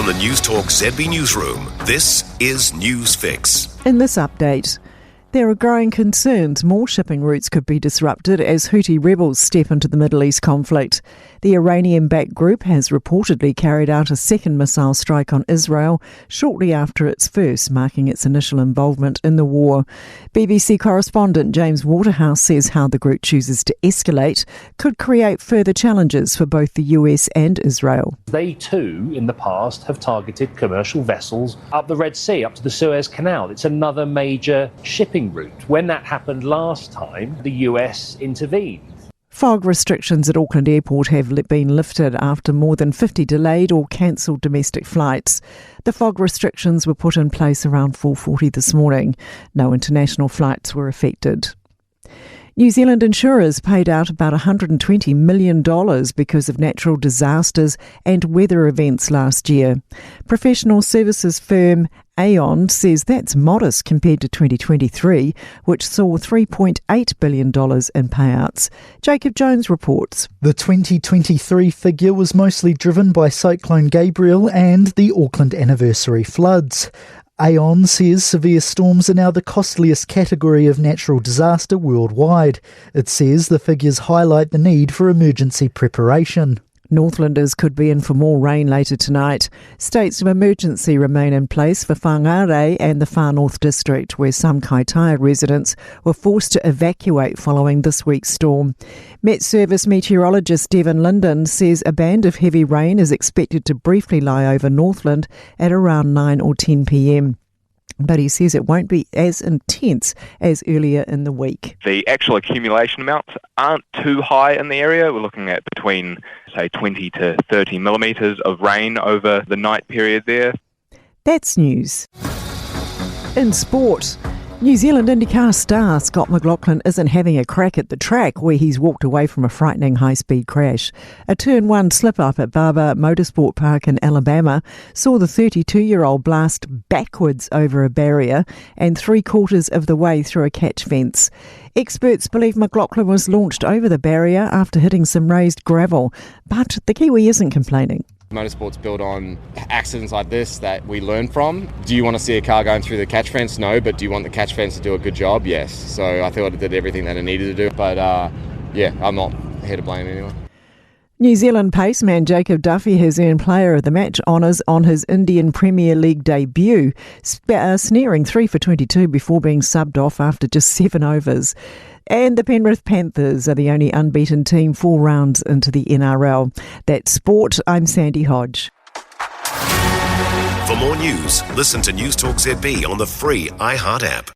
From the Newstalk ZB newsroom, this is News Fix. In this update, there are growing concerns more shipping routes could be disrupted as Houthi rebels step into the Middle East conflict. The Iranian-backed group has reportedly carried out a second missile strike on Israel shortly after its first, marking its initial involvement in the war. BBC correspondent James Waterhouse says how the group chooses to escalate could create further challenges for both the US and Israel. They too, in the past, have targeted commercial vessels up the Red Sea, up to the Suez Canal. It's another major shipping route. When that happened last time, the US intervened. Fog restrictions at Auckland Airport have been lifted after more than 50 delayed or cancelled domestic flights. The fog restrictions were put in place around 4:40 this morning. No international flights were affected. New Zealand insurers paid out about $120 million because of natural disasters and weather events last year. Professional services firm Aon says that's modest compared to 2023, which saw $3.8 billion in payouts. Jacob Jones reports. The 2023 figure was mostly driven by Cyclone Gabriel and the Auckland anniversary floods. Aon says severe storms are now the costliest category of natural disaster worldwide. It says the figures highlight the need for emergency preparation. Northlanders could be in for more rain later tonight. States of emergency remain in place for Whangarei and the Far North District, where some Kaitaia residents were forced to evacuate following this week's storm. Met Service meteorologist Devon Linden says a band of heavy rain is expected to briefly lie over Northland at around 9 or 10 p.m. But he says it won't be as intense as earlier in the week. The actual accumulation amounts aren't too high in the area. We're looking at between, say, 20 to 30 millimetres of rain over the night period there. That's news. In sport, New Zealand IndyCar star Scott McLaughlin isn't having a crack at the track where he's walked away from a frightening high-speed crash. A Turn 1 slip-up at Barber Motorsport Park in Alabama saw the 32-year-old blast backwards over a barrier and 3/4 of the way through a catch fence. Experts believe McLaughlin was launched over the barrier after hitting some raised gravel, but the Kiwi isn't complaining. Motorsport's built on accidents like this that we learn from. Do you want to see a car going through the catch fence? No, but do you want the catch fence to do a good job? Yes. So I thought it did everything that it needed to do. But I'm not here to blame anyone. New Zealand paceman Jacob Duffy has earned Player of the Match honours on his Indian Premier League debut, snaring 3 for 22 before being subbed off after just 7 overs. And the Penrith Panthers are the only unbeaten team 4 rounds into the NRL. That's sport. I'm Sandy Hodge. For more news, listen to Newstalk ZB on the free iHeart app.